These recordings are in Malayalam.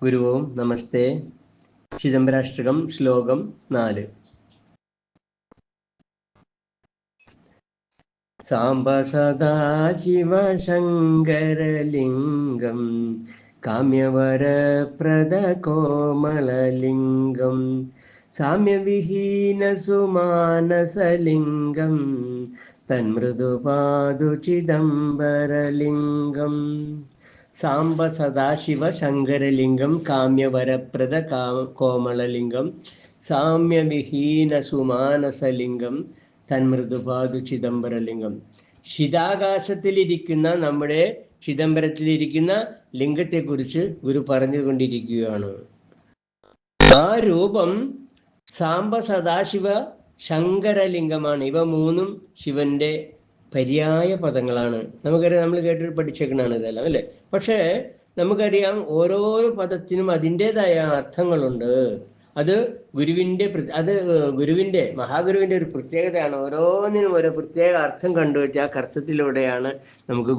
ഗുരുവും നമസ്തേ. ചിദംബരാഷ്ടകം ശ്ലോകം 4. സാംബ സദാശിവശങ്കരലിംഗം കാമ്യവരപ്രദകോമളലിംഗം സാമ്യവിഹീനസുമാനസലിംഗം തന്മൃദുപാദു ചിദംബരലിംഗം. സാംബ സദാശിവ ശങ്കരലിംഗം കാമ്യവരപ്രദ കോമളലിംഗം സാമ്യവിഹീന സുമാനസലിംഗം തന്മൃദുപാദു ചിദംബരലിംഗം. ചിതാകാശത്തിലിരിക്കുന്ന നമ്മുടെ ചിദംബരത്തിലിരിക്കുന്ന ലിംഗത്തെക്കുറിച്ച് ഗുരു പറഞ്ഞുകൊണ്ടിരിക്കുകയാണ്. ആ രൂപം സാംബ സദാശിവ ശങ്കരലിംഗമാണ്. ഇവ മൂന്നും ശിവന്റെ പര്യായ പദങ്ങളാണ്. നമുക്കറിയാം, നമ്മൾ കേട്ടിട്ട് പഠിച്ചേക്കണാണ് ഇതെല്ലാം അല്ലേ. പക്ഷേ നമുക്കറിയാം ഓരോരോ പദത്തിനും അതിൻ്റെതായ അർത്ഥങ്ങളുണ്ട്. അത് ഗുരുവിൻ്റെ മഹാഗുരുവിൻ്റെ ഒരു പ്രത്യേകതയാണ്. ഓരോന്നിനും ഓരോ പ്രത്യേക അർത്ഥം കണ്ടുവെച്ച് ആ അർത്ഥത്തിലൂടെയാണ്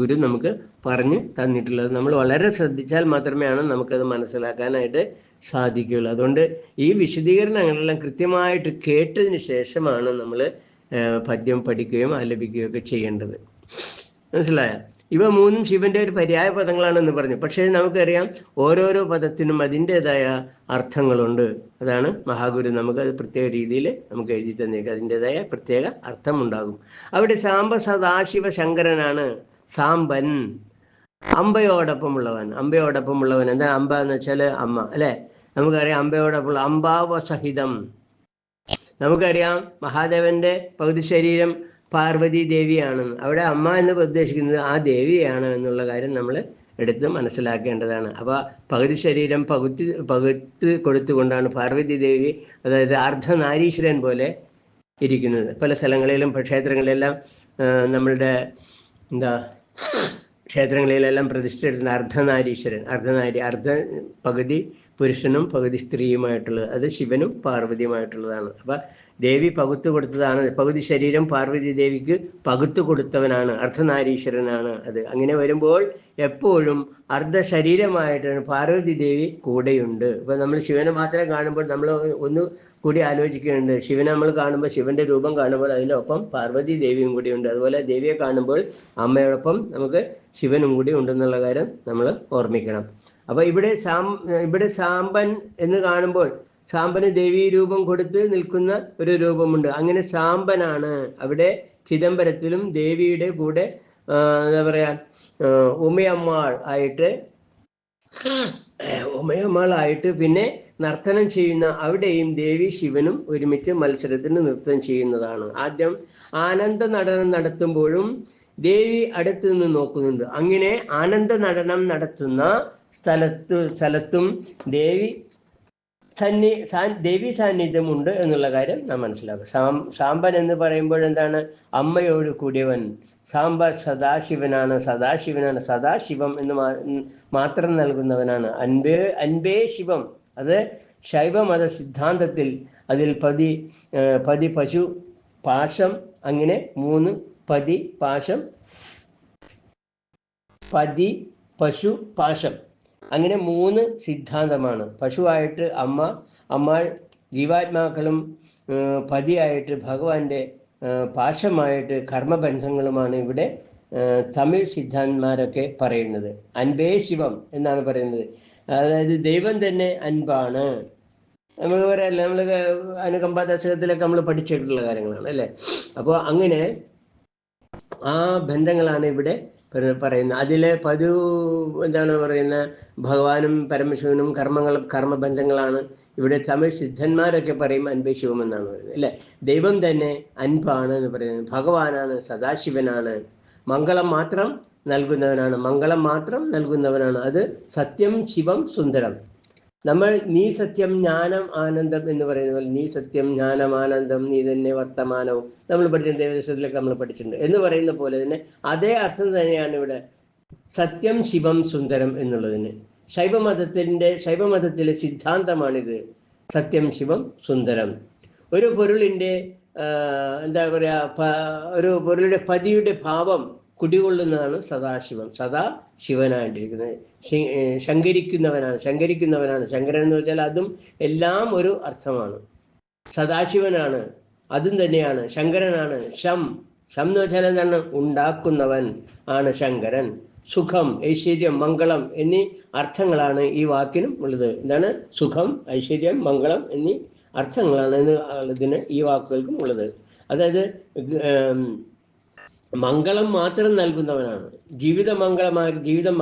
ഗുരു നമുക്ക് പറഞ്ഞു തന്നിട്ടുള്ളത്. നമ്മൾ വളരെ ശ്രദ്ധിച്ചാൽ മാത്രമേ നമുക്കത് മനസ്സിലാക്കാനായിട്ട് സാധിക്കുകയുള്ളൂ. അതുകൊണ്ട് ഈ വിശദീകരണങ്ങളെല്ലാം കൃത്യമായിട്ട് കേട്ടതിന് ശേഷമാണ് നമ്മൾ പദ്യം പഠിക്കുകയും ആലപിക്കുകയും ഒക്കെ ചെയ്യേണ്ടത്. മനസ്സിലായ? ഇവ മൂന്നും ശിവന്റെ ഒരു പര്യായ പദങ്ങളാണെന്ന് പറഞ്ഞു. പക്ഷേ നമുക്കറിയാം ഓരോരോ പദത്തിനും അതിൻ്റെതായ അർത്ഥങ്ങളുണ്ട്. അതാണ് മഹാഗുരു നമുക്കത് പ്രത്യേക രീതിയിൽ നമുക്ക് എഴുതി തന്നേക്കുക. അതിൻ്റെതായ പ്രത്യേക അർത്ഥമുണ്ടാകും. അവിടെ സാംബ സദാശിവ ശങ്കരനാണ്. സാംബൻ അമ്പയോടൊപ്പമുള്ളവൻ. അമ്പയോടൊപ്പമുള്ളവൻ എന്താ? അമ്പ എന്ന് വെച്ചാൽ അമ്മ അല്ലേ. നമുക്കറിയാം അമ്പയോടൊപ്പമുള്ള അംബാവസഹിതം. നമുക്കറിയാം മഹാദേവന്റെ പകുതി ശരീരം പാർവതി ദേവിയാണെന്ന്. അവിടെ അമ്മ എന്ന് ഉദ്ദേശിക്കുന്നത് ആ ദേവിയാണ് എന്നുള്ള കാര്യം നമ്മൾ എടുത്ത് മനസ്സിലാക്കേണ്ടതാണ്. അപ്പോൾ പകുതി ശരീരം പകുത്ത് കൊടുത്തുകൊണ്ടാണ് പാർവതി ദേവി, അതായത് അർദ്ധനാരീശ്വരൻ പോലെ ഇരിക്കുന്നത്. പല സ്ഥലങ്ങളിലും ക്ഷേത്രങ്ങളിലെല്ലാം നമ്മളുടെ ക്ഷേത്രങ്ങളിലെല്ലാം പ്രതിഷ്ഠിച്ചിട്ടുണ്ട് അർദ്ധനാരീശ്വരൻ. പകുതി പുരുഷനും പകുതി സ്ത്രീയുമായിട്ടുള്ളത്. അത് ശിവനും പാർവതിയുമായിട്ടുള്ളതാണ്. അപ്പം ദേവി പകുത്തു കൊടുത്തതാണ്. പകുതി ശരീരം പാർവതി ദേവിക്ക് പകുത്തു കൊടുത്തവനാണ്, അർദ്ധനാരീശ്വരനാണ് അത്. അങ്ങനെ വരുമ്പോൾ എപ്പോഴും അർദ്ധശരീരമായിട്ടാണ് പാർവതി ദേവി കൂടെയുണ്ട്. ഇപ്പം നമ്മൾ ശിവനെ മാത്രം കാണുമ്പോൾ നമ്മൾ ഒന്ന് കൂടി ആലോചിക്കുന്നുണ്ട്. ശിവനെ നമ്മൾ കാണുമ്പോൾ, ശിവന്റെ രൂപം കാണുമ്പോൾ അതിനൊപ്പം പാർവതി ദേവിയും കൂടി ഉണ്ട്. അതുപോലെ ദേവിയെ കാണുമ്പോൾ അമ്മയോടൊപ്പം നമുക്ക് ശിവനും കൂടി ഉണ്ടെന്നുള്ള കാര്യം നമ്മൾ ഓർമ്മിക്കണം. അപ്പൊ ഇവിടെ സാമ്പൻ എന്ന് കാണുമ്പോൾ സാമ്പന് ദേവീ രൂപം കൊടുത്ത് നിൽക്കുന്ന ഒരു രൂപമുണ്ട്. അങ്ങനെ സാമ്പനാണ് അവിടെ ചിദംബരത്തിലും ദേവിയുടെ കൂടെ എന്താ പറയാ ഉമയമ്മാൾ ആയിട്ട് പിന്നെ നർത്തനം ചെയ്യുന്ന അവിടെയും ദേവി ശിവനും ഒരുമിച്ച് മത്സരത്തിന് നൃത്തം ചെയ്യുന്നതാണ്. ആദ്യം ആനന്ദ നടനം നടത്തുമ്പോഴും ദേവി അടുത്ത് നിന്ന് നോക്കുന്നുണ്ട്. അങ്ങനെ ആനന്ദ നടനം നടത്തുന്ന സ്ഥലത്തും ദേവി സാന്നിധ്യമുണ്ട് എന്നുള്ള കാര്യം നാം മനസ്സിലാക്കും. സാമ്പൻ എന്ന് പറയുമ്പോൾ എന്താണ്? അമ്മയോട് കൂടിയവൻ. സാമ്പ സദാശിവനാണ്. സദാശിവം എന്ന് മാത്രം നൽകുന്നവനാണ്. അൻപേ ശിവം. അത് ശൈവമത സിദ്ധാന്തത്തിൽ അതിൽ പതി പശു പാശം, അങ്ങനെ 3 പതി പാശം, പതി പശു പാശം, അങ്ങനെ 3 സിദ്ധാന്തമാണ്. പശുവായിട്ട് അമ്മ ജീവാത്മാക്കളും പതിയായിട്ട് ഭഗവാന്റെ പാശമായിട്ട് കർമ്മബന്ധങ്ങളുമാണ് ഇവിടെ തമിഴ് സിദ്ധാന്തന്മാരൊക്കെ പറയുന്നത്. അൻപേ ശിവം എന്നാണ് പറയുന്നത്. അതായത് ദൈവം തന്നെ അൻപാണ്. നമുക്ക് പറയാല്ല, നമ്മൾ അനുകമ്പ ദശകത്തിലൊക്കെ നമ്മൾ പഠിച്ചിട്ടുള്ള കാര്യങ്ങളാണ് അല്ലേ. അപ്പോൾ അങ്ങനെ ആ ബന്ധങ്ങളാണ് ഇവിടെ പറയുന്നത്. അതിലെ എന്താണ് പറയുന്നത്? ഭഗവാനും പരമശിവനും കർമ്മബന്ധങ്ങളാണ്. ഇവിടെ തമിഴ് സിദ്ധന്മാരൊക്കെ പറയും അൻപേ ശിവം എന്നാണ് പറയുന്നത് അല്ലേ. ദൈവം തന്നെ അൻപാണ് എന്ന് പറയുന്നത്. ഭഗവാനാണ്, സദാശിവനാണ്, മംഗളം മാത്രം നൽകുന്നവനാണ്. അത് സത്യം ശിവം സുന്ദരം. നമ്മൾ നീ സത്യം ജ്ഞാനം ആനന്ദം എന്ന് പറയുന്ന പോലെ നീ സത്യം ജ്ഞാനം ആനന്ദം നീ തന്നെ വർത്തമാനവും നമ്മൾ പഠിച്ചിട്ടുണ്ട്, ദേവദശത്തിലൊക്കെ നമ്മൾ പഠിച്ചിട്ടുണ്ട് എന്ന് പറയുന്ന പോലെ തന്നെ അതേ അർത്ഥം തന്നെയാണ് ഇവിടെ സത്യം ശിവം സുന്ദരം എന്നുള്ളതിന്. ശൈവമതത്തിലെ സിദ്ധാന്തമാണിത്. സത്യം ശിവം സുന്ദരം. ഒരു പൊരുളിൻ്റെ എന്താ പറയാ, ഒരു പൊരുളുടെ പതിയുടെ ഭാവം കുടികൊള്ളുന്നതാണ് സദാശിവൻ. സദാ ശിവനായിട്ടിരിക്കുന്നത്. ശങ്കരിക്കുന്നവനാണ്. ശങ്കരൻ എന്ന് വെച്ചാൽ അതും എല്ലാം ഒരു അർത്ഥമാണ്. സദാശിവനാണ്, അതും തന്നെയാണ്. ശങ്കരനാണ്. ശം എന്ന് വെച്ചാൽ എന്താണ്? ഉണ്ടാക്കുന്നവൻ ആണ് ശങ്കരൻ. സുഖം, ഐശ്വര്യം, മംഗളം എന്നീ അർത്ഥങ്ങളാണ് ഈ വാക്കിനും ഉള്ളത്. എന്താണ്? സുഖം, ഐശ്വര്യം, മംഗളം എന്നീ അർത്ഥങ്ങളാണ് ഇതിന് ഈ വാക്കുകൾക്കും ഉള്ളത്. അതായത് മംഗളം മാത്രം നൽകുന്നവനാണ്. ജീവിതം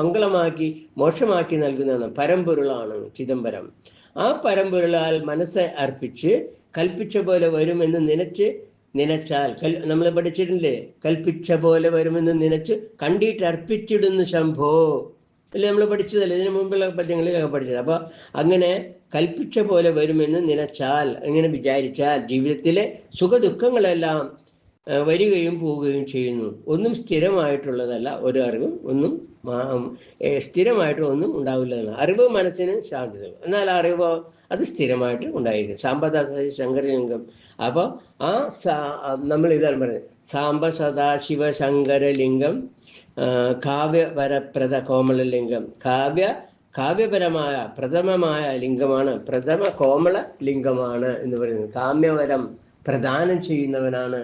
മംഗളമാക്കി മോക്ഷമാക്കി നൽകുന്നതാണ്. പരമ്പൊരുളാണ് ചിദംബരം. ആ പരമ്പൊരുളാൽ മനസ്സെ അർപ്പിച്ച് കൽപ്പിച്ച പോലെ വരുമെന്ന് നനച്ചാൽ നമ്മൾ പഠിച്ചിട്ടില്ലേ? കൽപ്പിച്ച പോലെ വരുമെന്ന് നനച്ച് കണ്ടിട്ട് അർപ്പിച്ചിടുന്നു ശംഭോ അല്ലെ? നമ്മൾ പഠിച്ചതല്ലേ ഇതിനു മുമ്പുള്ള പദ്യങ്ങളിലൊക്കെ പഠിച്ചത്. അപ്പൊ അങ്ങനെ കൽപ്പിച്ച പോലെ വരുമെന്ന് നനച്ചാൽ, അങ്ങനെ വിചാരിച്ചാൽ ജീവിതത്തിലെ സുഖദുഃഖങ്ങളെല്ലാം വരികയും പോവുകയും ചെയ്യുന്നു. ഒന്നും സ്ഥിരമായിട്ടുള്ളതല്ല. ഒരു അറിവും ഒന്നും സ്ഥിരമായിട്ട് ഒന്നും ഉണ്ടാവില്ല. അറിവ് മനസ്സിന് ശാന്തി തരും. എന്നാൽ അറിവോ അത് സ്ഥിരമായിട്ട് ഉണ്ടായിരിക്കും. സാമ്പദാസ ശങ്കരലിംഗം. അപ്പോൾ ആ നമ്മൾ ഇതാണ് പറയുന്നത്. സാമ്പ സദാശിവ ശങ്കരലിംഗം കാവ്യപരപ്രദ കോമളലിംഗം. കാവ്യപരമായ പ്രഥമമായ ലിംഗമാണ്. പ്രഥമ കോമള ലിംഗമാണ് എന്ന് പറയുന്നത്. കാമ്യവരം പ്രദാനം ചെയ്യുന്നവനാണ്.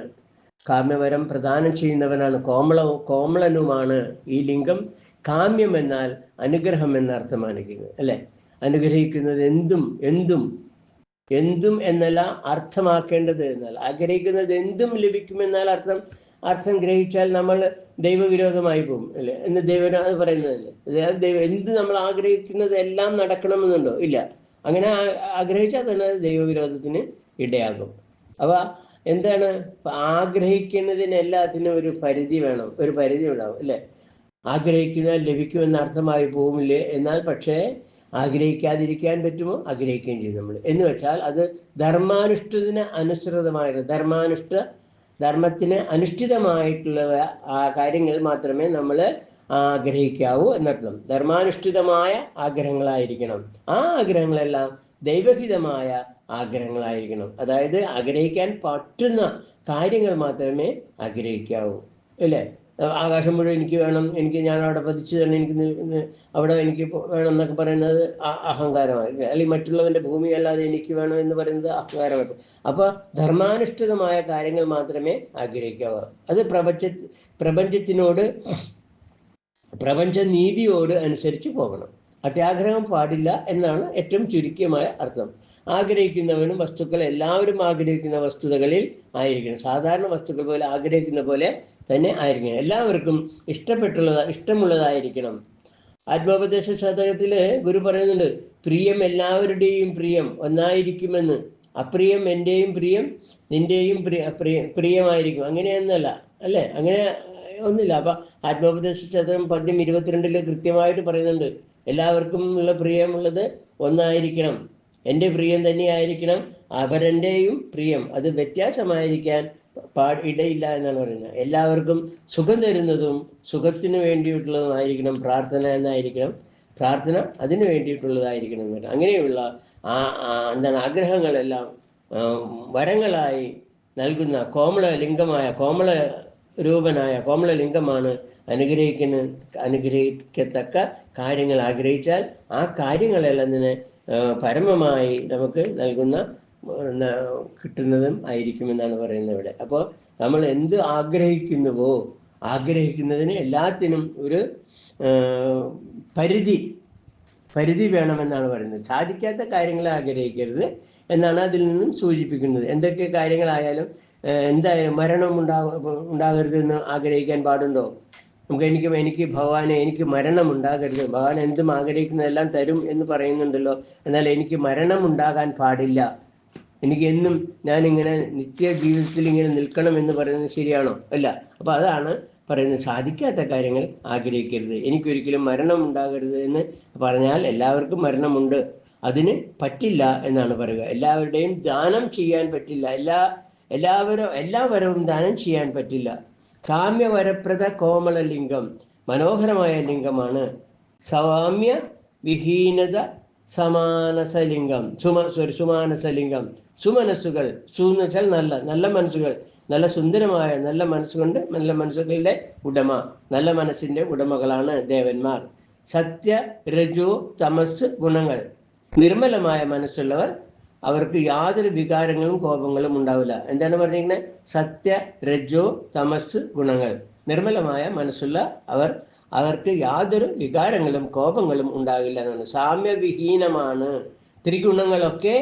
കോമളനുമാണ് ഈ ലിംഗം. കാമ്യം എന്നാൽ അനുഗ്രഹം എന്ന അർത്ഥമാണിക്കുന്നത് അല്ലെ? അനുഗ്രഹിക്കുന്നത് എന്തും എന്നല്ല അർത്ഥമാക്കേണ്ടത്. എന്നാൽ ആഗ്രഹിക്കുന്നത് എന്തും ലഭിക്കുമെന്നാൽ അർത്ഥം ഗ്രഹിച്ചാൽ നമ്മൾ ദൈവവിരോധമായി പോകും അല്ലെ എന്ന് ദൈവം അത് പറയുന്നതല്ലേ. ദൈവം എന്ത് നമ്മൾ ആഗ്രഹിക്കുന്നത് എല്ലാം നടക്കണമെന്നുണ്ടോ? ഇല്ല. അങ്ങനെ ആഗ്രഹിച്ചാൽ തന്നെ ദൈവവിരോധത്തിന് ഇടയാകും. അവ എന്താണ്? ആഗ്രഹിക്കുന്നതിന് എല്ലാത്തിനും ഒരു പരിധി വേണം, ഒരു പരിധി ഉണ്ടാവും അല്ലെ? ആഗ്രഹിക്കുന്നത് ലഭിക്കുമെന്ന അർത്ഥമായി പോകില്ലേ. എന്നാൽ പക്ഷേ ആഗ്രഹിക്കാതിരിക്കാൻ പറ്റുമോ? ആഗ്രഹിക്കുകയും ചെയ്യും നമ്മൾ. എന്ന് വെച്ചാൽ അത് ധർമാനുഷ്ഠത്തിന് അനുസൃതമായിട്ട് ധർമ്മത്തിന് അനുഷ്ഠിതമായിട്ടുള്ള ആ കാര്യങ്ങൾ മാത്രമേ നമ്മൾ ആഗ്രഹിക്കാവൂ എന്നർത്ഥം. ധർമാനുഷ്ഠിതമായ ആഗ്രഹങ്ങളായിരിക്കണം. ആ ആഗ്രഹങ്ങളെല്ലാം ദൈവഹിതമായ ആഗ്രഹങ്ങളായിരിക്കണം. അതായത് ആഗ്രഹിക്കാൻ പറ്റുന്ന കാര്യങ്ങൾ മാത്രമേ ആഗ്രഹിക്കാവൂ അല്ലേ? ആകാശം മുഴുവൻ എനിക്ക് വേണം, ഞാൻ അവിടെ പതിച്ചു തന്നെ, എനിക്ക് അവിടെ എനിക്ക് വേണം എന്നൊക്കെ പറയുന്നത് അഹങ്കാരമായി. അല്ലെങ്കിൽ മറ്റുള്ളവന്റെ ഭൂമി അല്ലാതെ എനിക്ക് വേണം എന്ന് പറയുന്നത് അഹങ്കാരമായി. അപ്പൊ ധർമാനുഷ്ഠിതമായ കാര്യങ്ങൾ മാത്രമേ ആഗ്രഹിക്കാവൂ. അത് പ്രപഞ്ച നീതിയോട് അനുസരിച്ച് പോകണം. അത്യാഗ്രഹം പാടില്ല എന്നാണ് ഏറ്റവും ചുരുക്കമായ അർത്ഥം. ആഗ്രഹിക്കുന്നവനും വസ്തുക്കൾ എല്ലാവരും ആഗ്രഹിക്കുന്ന വസ്തുതകളിൽ ആയിരിക്കണം. സാധാരണ വസ്തുക്കൾ പോലെ ആഗ്രഹിക്കുന്ന പോലെ തന്നെ ആയിരിക്കണം. എല്ലാവർക്കും ഇഷ്ടമുള്ളതായിരിക്കണം. ആത്മോപദേശ ശതകത്തില് ഗുരു പറയുന്നുണ്ട്, പ്രിയം എല്ലാവരുടെയും പ്രിയം ഒന്നായിരിക്കുമെന്ന്. അപ്രിയം എന്റെയും പ്രിയം നിന്റെയും പ്രിയമായിരിക്കും. അങ്ങനെയൊന്നല്ല അല്ലെ? അങ്ങനെ ഒന്നുമില്ല. അപ്പൊ ആത്മോപദേശ ശതകം 10:22 കൃത്യമായിട്ട് പറയുന്നുണ്ട്, എല്ലാവർക്കും ഉള്ള പ്രിയമുള്ളത് ഒന്നായിരിക്കണം. എൻ്റെ പ്രിയം തന്നെയായിരിക്കണം അവരെൻ്റെയും പ്രിയം. അത് വ്യത്യാസമായിരിക്കാൻ ഇടയില്ല എന്നാണ് പറയുന്നത്. എല്ലാവർക്കും സുഖം തരുന്നതും സുഖത്തിന് വേണ്ടിയിട്ടുള്ളതുമായിരിക്കണം പ്രാർത്ഥന അതിന് വേണ്ടിയിട്ടുള്ളതായിരിക്കണം എന്ന് പറയുന്നത്. അങ്ങനെയുള്ള ആഗ്രഹങ്ങളെല്ലാം വരങ്ങളായി നൽകുന്ന കോമള രൂപനായ കോമളലിംഗമാണ്. അനുഗ്രഹിക്കത്തക്ക കാര്യങ്ങൾ ആഗ്രഹിച്ചാൽ ആ കാര്യങ്ങളെല്ലാം തന്നെ പരമമായി നമുക്ക് കിട്ടുന്നതും ആയിരിക്കുമെന്നാണ് പറയുന്നത് ഇവിടെ. അപ്പോൾ നമ്മൾ എന്ത് ആഗ്രഹിക്കുന്നുവോ ആഗ്രഹിക്കുന്നതിന് എല്ലാത്തിനും ഒരു പരിധി വേണമെന്നാണ് പറയുന്നത്. സാധിക്കാത്ത കാര്യങ്ങളെ ആഗ്രഹിക്കരുത് എന്നാണ് അതിൽ നിന്നും സൂചിപ്പിക്കുന്നത്. എന്തൊക്കെ കാര്യങ്ങളായാലും എന്തായാലും മരണം ഉണ്ടാകരുതെന്ന് ആഗ്രഹിക്കാൻ പാടുണ്ടോ? എനിക്ക് ഭഗവാനെ എനിക്ക് മരണം ഉണ്ടാകരുത്, ഭഗവാൻ എന്തും ആഗ്രഹിക്കുന്നതെല്ലാം തരും എന്ന് പറയുന്നുണ്ടല്ലോ. എന്നാൽ എനിക്ക് മരണം ഉണ്ടാകാൻ പാടില്ല, എനിക്ക് എന്നും ഞാനിങ്ങനെ നിത്യ ജീവിതത്തിൽ ഇങ്ങനെ നിൽക്കണം എന്ന് പറയുന്നത് ശരിയാണോ? അല്ല. അപ്പൊ അതാണ് പറയുന്നത്, സാധിക്കാത്ത കാര്യങ്ങൾ ആഗ്രഹിക്കരുത്. എനിക്കൊരിക്കലും മരണം ഉണ്ടാകരുത് എന്ന് പറഞ്ഞാൽ എല്ലാവർക്കും മരണമുണ്ട്, അതിന് പറ്റില്ല എന്നാണ് പറയുക. എല്ലാവരുടെയും ദാനം ചെയ്യാൻ പറ്റില്ല, എല്ലാ വരവും ദാനം ചെയ്യാൻ പറ്റില്ല. കാമ്യവരപ്രദ കോമളലിംഗം മനോഹരമായ ലിംഗമാണ്. സാമ്യ വിഹീനത സമാനസലിംഗം സുമാനസലിംഗം. സുമനസ്സുകൾ, എന്ന് വെച്ചാൽ നല്ല മനസ്സുകൾ, നല്ല സുന്ദരമായ നല്ല മനസ്സുകൊണ്ട് നല്ല മനസ്സുകളുടെ ഉടമ, നല്ല മനസ്സിന്റെ ഉടമകളാണ് ദേവന്മാർ. സത്യ, രജോ, തമസ് ഗുണങ്ങൾ. നിർമ്മലമായ മനസ്സുള്ളവർ, അവർക്ക് യാതൊരു വികാരങ്ങളും കോപങ്ങളും ഉണ്ടാവില്ല. എന്താണ് പറഞ്ഞിരിക്കുന്നത്? സത്യ, രജോ, തമസ് ഗുണങ്ങൾ. നിർമ്മലമായ മനസ്സുള്ള അവർക്ക് യാതൊരു വികാരങ്ങളും കോപങ്ങളും ഉണ്ടാകില്ല എന്നാണ്. സാമ്യവിഹീനമാണ്. ത്രിഗുണങ്ങളൊക്കെ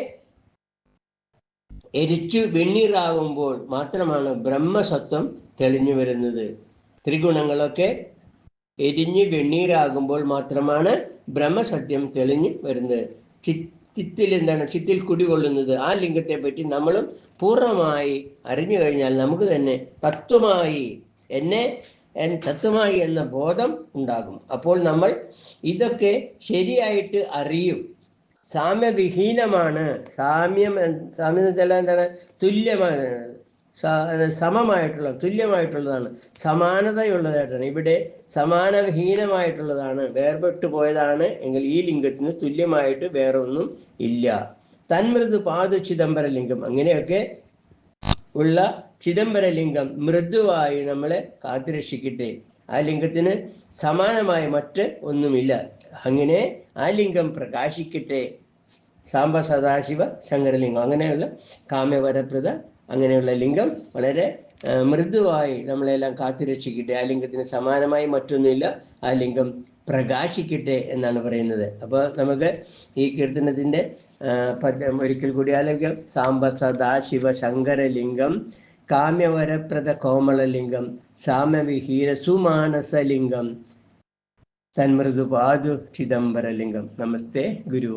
എരിച്ചു വെണ്ണീറാകുമ്പോൾ മാത്രമാണ് ബ്രഹ്മസത്വം തെളിഞ്ഞു വരുന്നത്. ത്രിഗുണങ്ങളൊക്കെ എരിഞ്ഞ് വെണ്ണീരാകുമ്പോൾ മാത്രമാണ് ബ്രഹ്മസത്യം തെളിഞ്ഞു വരുന്നത്. ചിത്തിൽ എന്താണ്? ചിത്തിൽ കുടികൊള്ളുന്നത്. ആ ലിംഗത്തെ പറ്റി നമ്മളും പൂർണ്ണമായി അറിഞ്ഞു കഴിഞ്ഞാൽ നമുക്ക് തന്നെ തത്വമായി തത്വമായി എന്ന ബോധം ഉണ്ടാകും. അപ്പോൾ നമ്മൾ ഇതൊക്കെ ശരിയായിട്ട് അറിയും. സാമ്യവിഹീനമാണ്. സാമ്യം എന്ന് വെച്ചാൽ എന്താണ്? തുല്യമാണ്, തുല്യമായിട്ടുള്ളതാണ്, സമാനതയുള്ളതായിട്ടാണ്. ഇവിടെ സമാനവിഹീനമായിട്ടുള്ളതാണ്, വേർപെട്ടു പോയതാണ് എങ്കിൽ ഈ ലിംഗത്തിന് തുല്യമായിട്ട് വേറെ ഒന്നും ഇല്ല. തന്മൃദു പാതു ചിദംബരലിംഗം. അങ്ങനെയൊക്കെ ഉള്ള ചിദംബരലിംഗം മൃദുവായി നമ്മളെ കാത്തുരക്ഷിക്കട്ടെ. ആ ലിംഗത്തിന് സമാനമായി മറ്റ് ഒന്നുമില്ല. അങ്ങനെ ആ ലിംഗം പ്രകാശിക്കട്ടെ. സാംബ സദാശിവ ശങ്കരലിംഗം, അങ്ങനെയുള്ള കാമ്യവരപ്രദ അങ്ങനെയുള്ള ലിംഗം വളരെ മൃദുവായി നമ്മളെല്ലാം കാത്തുരക്ഷിക്കട്ടെ. ആ ലിംഗത്തിന് സമാനമായി മറ്റൊന്നുമില്ല. ആ ലിംഗം പ്രകാശിക്കട്ടെ എന്നാണ് പറയുന്നത്. അപ്പോൾ നമുക്ക് ഈ കീർത്തനത്തിൻ്റെ പദ്യം ഒരിക്കൽ കൂടി ആലോചിക്കാം. സാംബ സദാശിവ ശങ്കരലിംഗം, കാമ്യവരപ്രദ കോമളലിംഗം, സാമ്യവിഹീന സുമാനസലിംഗം, തന്മൃദുപാദു ചിദംബരലിംഗം. നമസ്തേ ഗുരു.